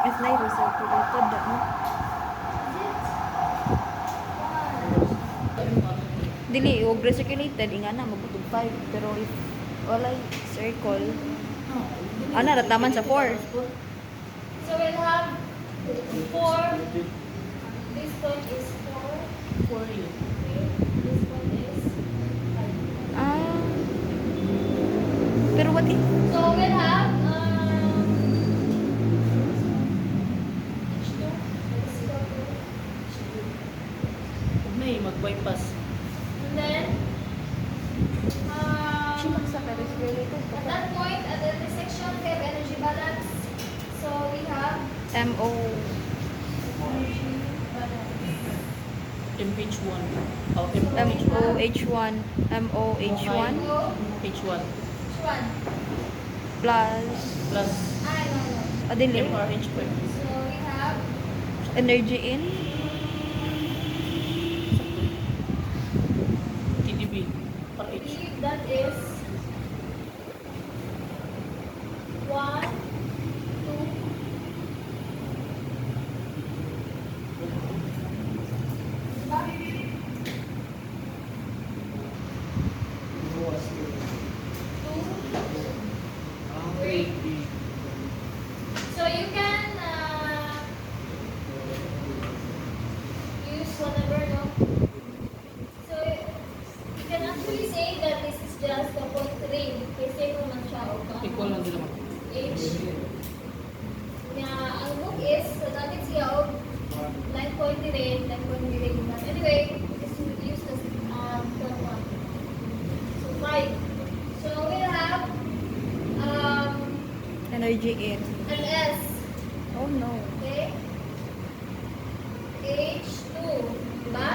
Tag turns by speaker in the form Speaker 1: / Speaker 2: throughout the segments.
Speaker 1: F9 recirculated no? Dili, og recirculated inga na magutog 5 pero if walay circle ana rataman sa 4.
Speaker 2: So we'll have 4. This point is 4.
Speaker 3: 4 you.
Speaker 2: Okay. This one is 5.
Speaker 1: Ah. Pero what if
Speaker 2: So we'll have H2. Let's go to H2.
Speaker 3: Huwag na mag-bypass.
Speaker 2: And then
Speaker 1: sa recirculated
Speaker 2: at that point, at the intersection, we have energy balance. So we have
Speaker 1: MO
Speaker 2: energy balance.
Speaker 3: MH1. Oh,
Speaker 1: MOH1 MOH1
Speaker 2: So,
Speaker 3: H1.
Speaker 2: which one?
Speaker 1: plus
Speaker 3: Plus
Speaker 2: No.
Speaker 1: dili
Speaker 3: MRH per.
Speaker 2: So we have
Speaker 1: energy in
Speaker 3: TDB. RH.
Speaker 2: that is 1, 2. So you can use whatever, no? So you can actually say that this is just the point 3. Kasi naman siya o
Speaker 3: Equal lang din naman.
Speaker 2: H. Nga, ang book is, so dapat siya o line point rin. But anyway, just use the third one. So 5. So we'll have
Speaker 1: energy in.
Speaker 2: an S.
Speaker 1: Oh no.
Speaker 2: Okay? H2. Diba?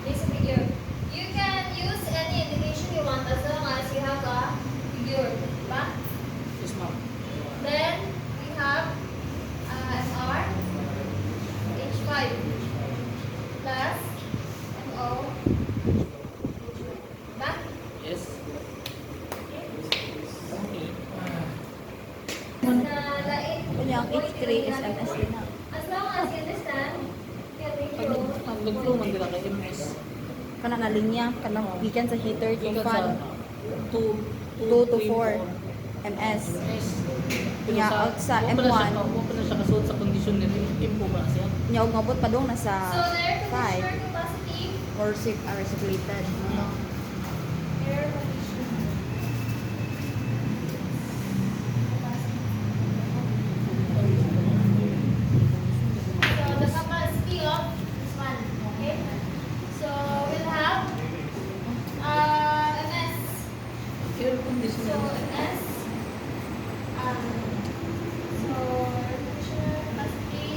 Speaker 2: This figure. You can use any indication you want as long as you have a figure. Diba?
Speaker 3: Yes, ma'am.
Speaker 2: Then, we have MR. H5. Plus MO. Diba?
Speaker 3: Yes.
Speaker 2: Okay.
Speaker 3: Okay.
Speaker 2: Lain.
Speaker 1: Kunya ang H3 is MS na.
Speaker 2: As long as you understand, you can make
Speaker 3: Pag
Speaker 2: your own.
Speaker 3: ang nag-flow man gila kay MS.
Speaker 1: Kana na linya kana gikan sa heater to
Speaker 3: Ikan
Speaker 1: fan
Speaker 3: sa 2
Speaker 1: 2 to 4 MS.
Speaker 3: Yes.
Speaker 1: Nya out sa M1
Speaker 3: Huwag pa na siya kasuot sa kondisyon nila. Impo ba siya?
Speaker 1: nya og mabot pa dong nasa
Speaker 2: So, the air
Speaker 1: 5
Speaker 2: conditioner capacity,
Speaker 1: or 6 recirculated. No?
Speaker 2: air conditioner So, the capacity of this one, okay? So, we'll have MS.
Speaker 3: Air
Speaker 2: So,
Speaker 3: conditioner.
Speaker 2: MS. So, air conditioner capacity,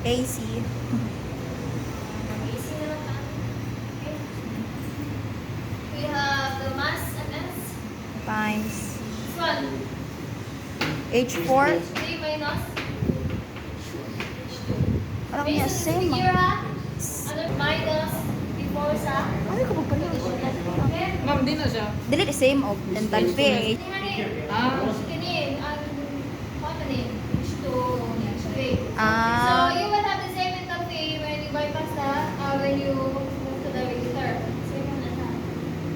Speaker 1: AC
Speaker 2: AC naman na. Okay? We have the mass MS.
Speaker 1: times
Speaker 2: This one,
Speaker 1: H4
Speaker 2: H3 minus H2.
Speaker 1: parang
Speaker 2: Based
Speaker 1: niya
Speaker 2: on the
Speaker 1: same.
Speaker 2: figure, ha? Ano, minus before sa
Speaker 1: Ay ko pa
Speaker 2: okay?
Speaker 3: Ma'am, di na siya.
Speaker 1: dili the same og enthalpy.
Speaker 3: Ah.
Speaker 2: Kinin, ang kamanin, H2, H3. So,
Speaker 1: Ah,
Speaker 2: you will have the same enthalpy when you bypass when you move to the regulator. Same one na siya.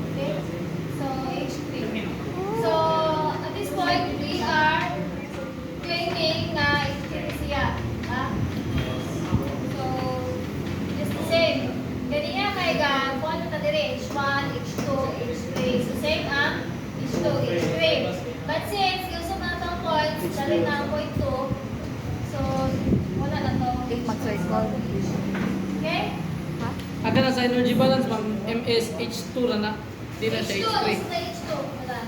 Speaker 2: Okay? So, H3. So, at this point, we are claiming na H3 siya. Ha? So, just the same. Ganyan kay ga, kung ano na dire, H1, H2, H3. So, same ang H2, H3. But since, gusto na itong points, dali na ang point 2. So, wala na to.
Speaker 1: mag-circle.
Speaker 2: Okay?
Speaker 1: Ha?
Speaker 3: Aga na sa energy balance, ma'am, MS H2 na na. Di na siya
Speaker 2: H2,
Speaker 3: H3.
Speaker 2: this is the H2. Wala.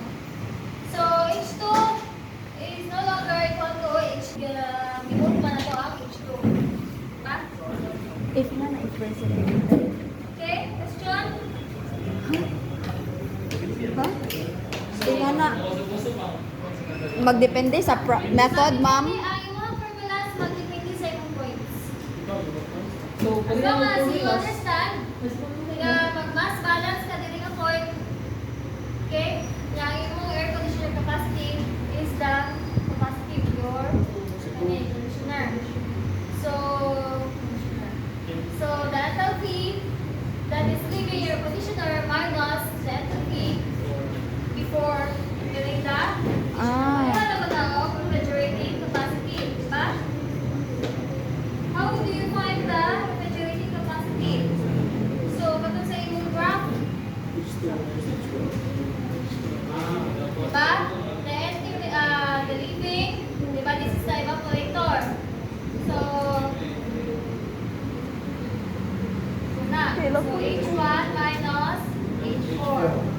Speaker 2: So, H2 is no longer equal to H. Gimot pa na to ang H2. Ha?
Speaker 1: If na na recirculated.
Speaker 2: Okay? Question?
Speaker 1: Ha? Tingnan na. Magdepende sa method, ma'am.
Speaker 2: Ang imong formulas magdepende sa imong points.
Speaker 3: So,
Speaker 2: As
Speaker 3: pag
Speaker 2: long
Speaker 3: yung
Speaker 2: as you
Speaker 3: formulas,
Speaker 2: understand, nga mag-mass balance ka diri nga point. Okay? Yang imong air conditioner capacity is the capacity of your conditioner. So the enthalpy that is leaving your conditioner minus the enthalpy before doing that.
Speaker 1: Ah.
Speaker 2: Ano naman ang refrigerating capacity, di ba? How do you find the refrigerating capacity? So, katong sa imong graph, diba? The leaving, diba? This is the evaporator. So, una. So, H1 minus H4.